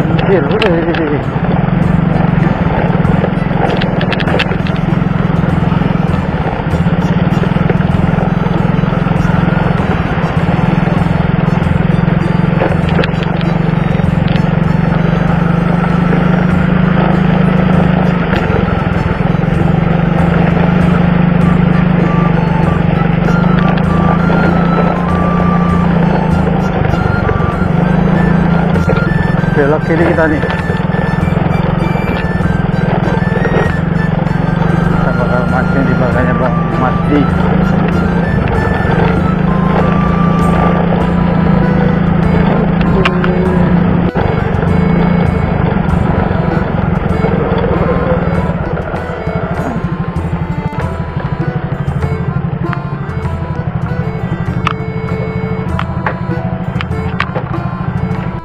Anjir. Belok kiri kita nih. Kita bakal mancing di belakangnya Bang Masdi.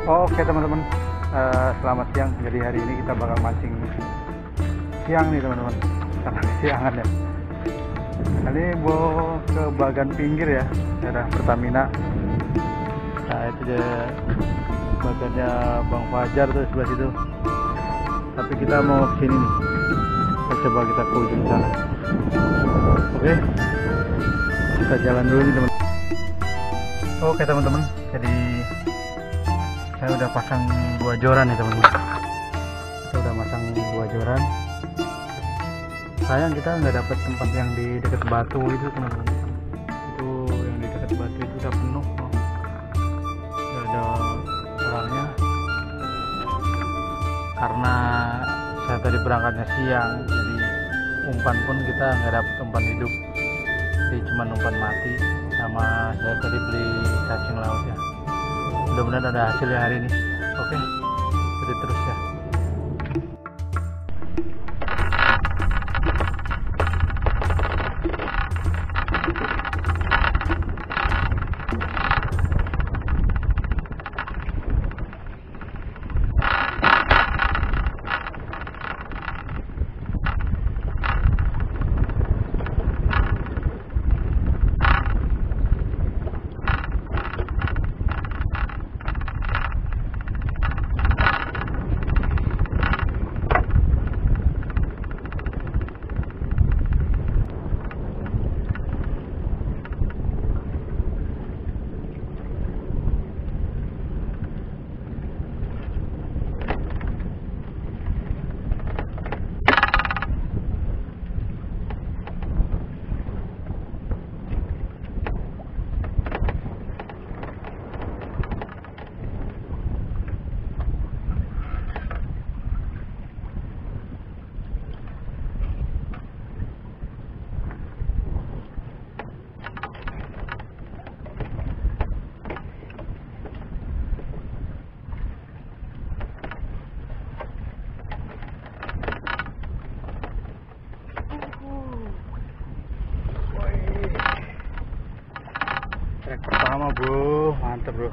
Oke teman-teman, selamat siang. Jadi hari ini kita bakal mancing siang nih teman-teman, karena kesiangan ya. Ini mau ke bagian pinggir ya, daerah Pertamina. Nah itu dia bagiannya Bang Fajar tuh sebelah situ. Tapi kita mau kesini nih, coba kita ke ujung sana. Oke, kita jalan dulu nih teman. Oke teman-teman, jadi saya udah pasang 2 joran nih teman-teman. Kita udah pasang 2 joran. Sayang kita nggak dapat tempat yang di dekat batu itu teman-teman. Itu yang di dekat batu itu udah penuh, nggak ada orangnya. Karena saya tadi berangkatnya siang, jadi umpan pun kita nggak dapat umpan hidup, jadi cuma umpan mati. Sama saya tadi beli cacing laut ya. Mudah-mudahan ada hasilnya hari ini. Oke, ikuti terus ya. Trek pertama bro, mantep bro,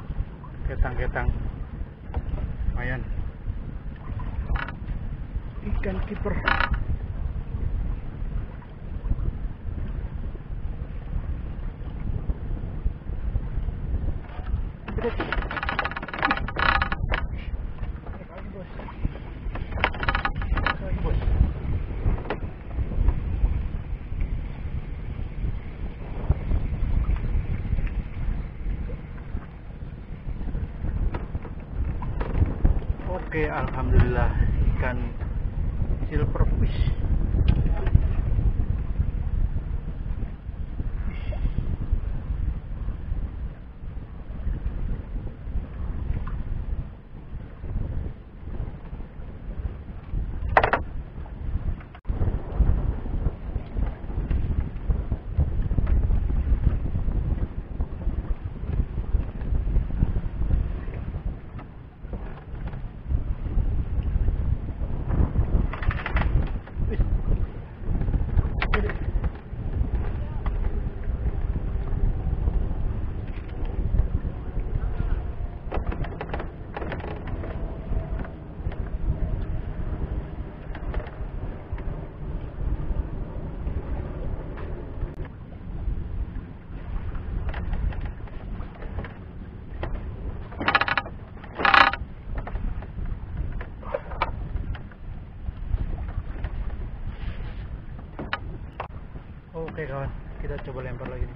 ketang-ketang, lumayan. Ikan kiper. Oke, alhamdulillah ikan silverfish. Oke kawan, kita coba lempar lagi nih.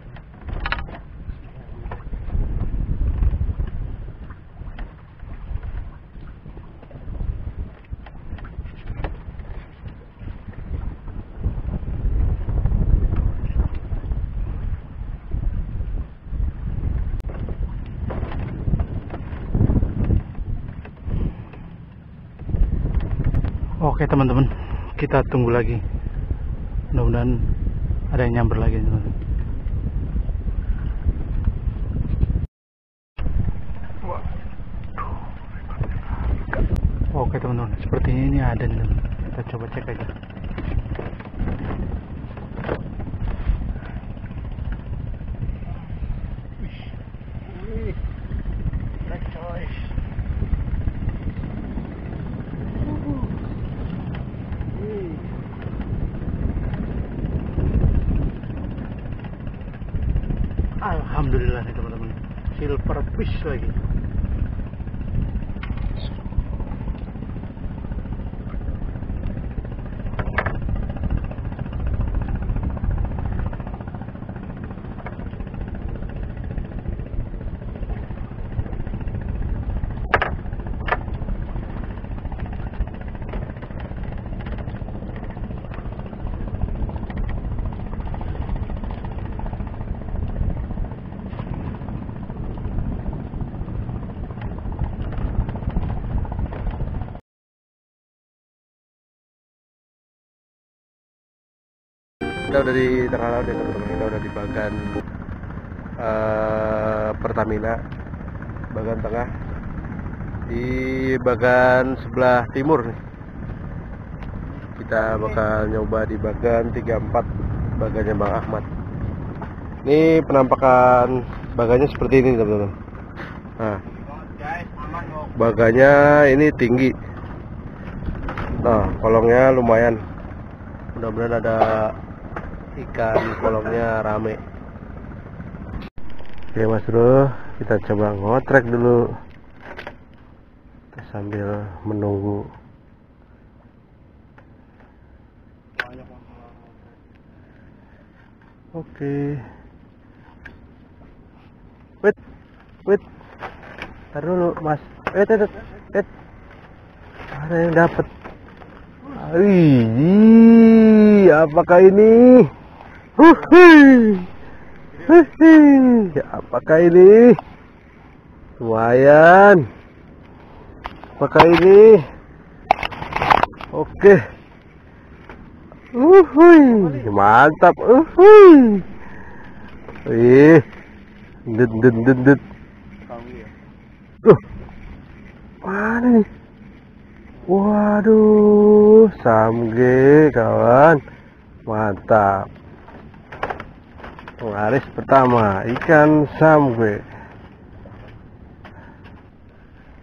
Oke teman-teman, kita tunggu lagi. Mudah-mudahan ada yang nyamber lagi teman-teman. Oke teman-teman, sepertinya ini ada nih teman. Kita coba cek aja. Alhamdulillah nih teman-teman, silver fish lagi. Kita udah di tengah laut ya teman-teman, kita udah di bagan Pertamina, bagan tengah, di bagan sebelah timur nih. Kita bakal nyoba di bagan 34, bagannya Bang Ahmad. Ini penampakan bagannya seperti ini teman-teman. Nah, bagannya ini tinggi. Nah, kolongnya lumayan. Mudah-mudahan ada ikan, kolongnya rame. Oke Mas Bro, kita coba ngotrek dulu. Kita sambil menunggu. Oke. Wait. Ntar dulu Mas. Wait. Ada yang dapat. Wih, apakah ini? Apakah ini? Lumayan. Apakah ini? Oke. Mantap. Wih. Dut. Mana nih? Waduh, samge kawan. Mantap. Penglaris pertama, ikan samge.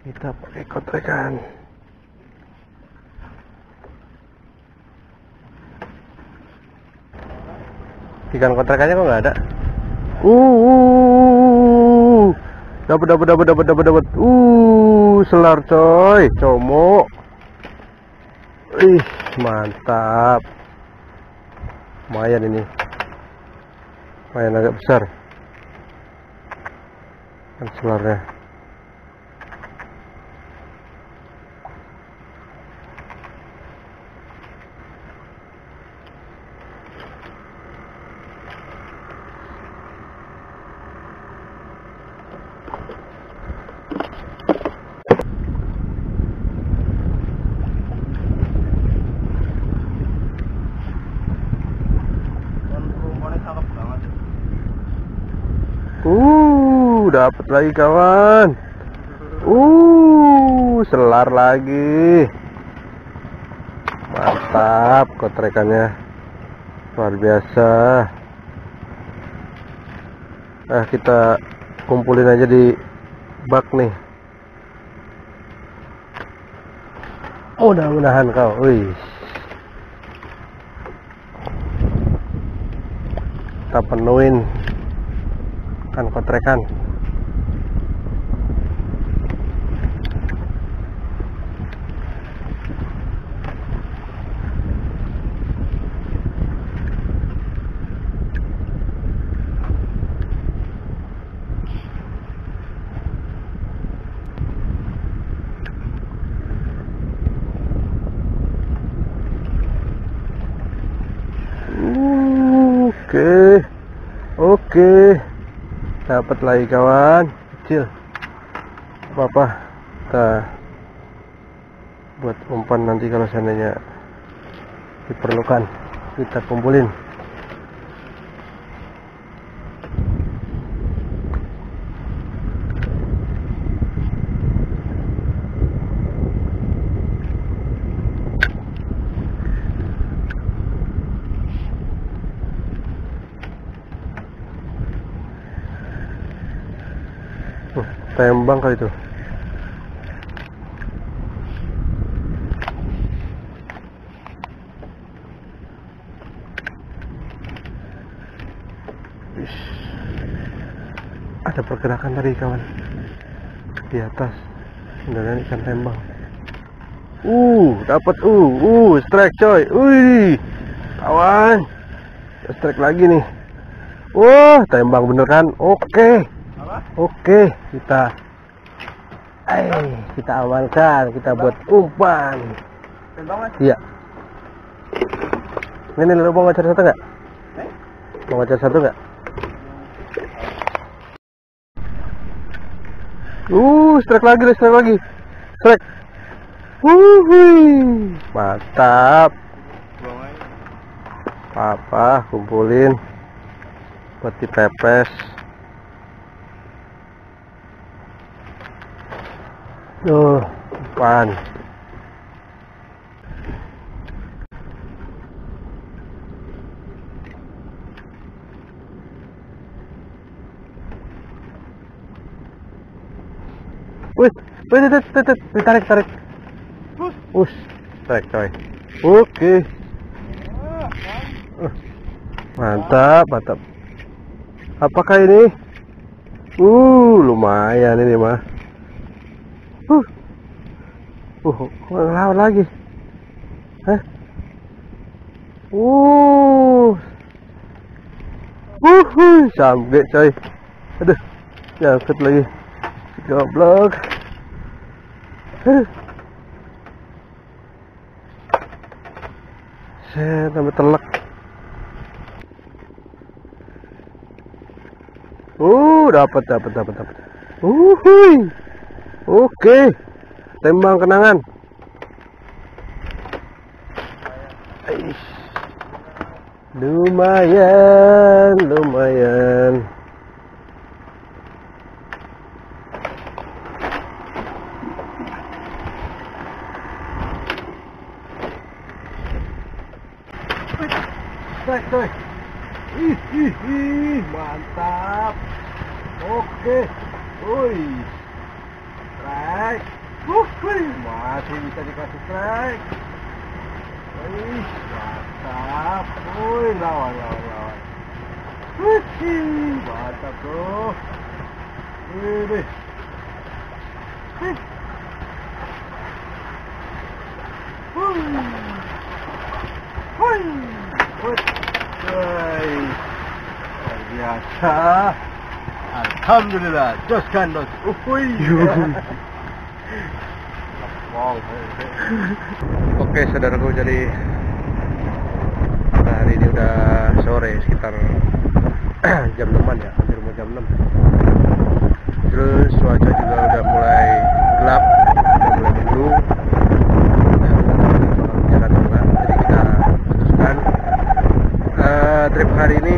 Kita pakai kotrekan. Ikan kotrekannya kok nggak ada? Dapat. Selar coy, comok. Ih, mantap. Lumayan ini. Lumayan agak besar. Kan selarnya. Dapat lagi kawan. Selar lagi. Mantap, kotrekannya luar biasa. Kita kumpulin aja di bak nih. Mudah-mudahan kau. Kita penuhin kan kotrekan. Oke, dapat lagi kawan kecil. Apa kita buat umpan nanti kalau seandainya diperlukan, kita kumpulin. Tembang kali itu. Ada pergerakan tadi kawan di atas. Sebenarnya ikan tembang. Dapat strike coy. Wih, kawan, strike lagi nih. Wah, tembang bener kan? Oke, kita amankan, kita buat umpan. Iya. Ini lu mau ngajar satu nggak? Mau ngajar satu nggak? Strike lagi. Strike. Mantap. Papa kumpulin buat dipepes. Umpan. Wih, tarik. Tarik coy. Oke. Mantap. Apakah ini? Lumayan ini mah. Lawan lagi. Hah? Sampai coy. Aduh, jangkut lagi. Goblok. Saya tambah telak. Dapat. Oke. Tembang kenangan. Lumayan. Strike coy. Mantap. Oke. Strike. Masih bisa dikasih strike. Mantap. Lawan. Mantap bro. Ini. Luar biasa. Alhamdulillah, dos kandos. Oke saudaraku, jadi hari ini udah sore, sekitar jam 6-an ya, hampir mau jam 6. Terus cuaca juga udah mulai gelap, udah mulai mendung. Jadi kita putuskan trip hari ini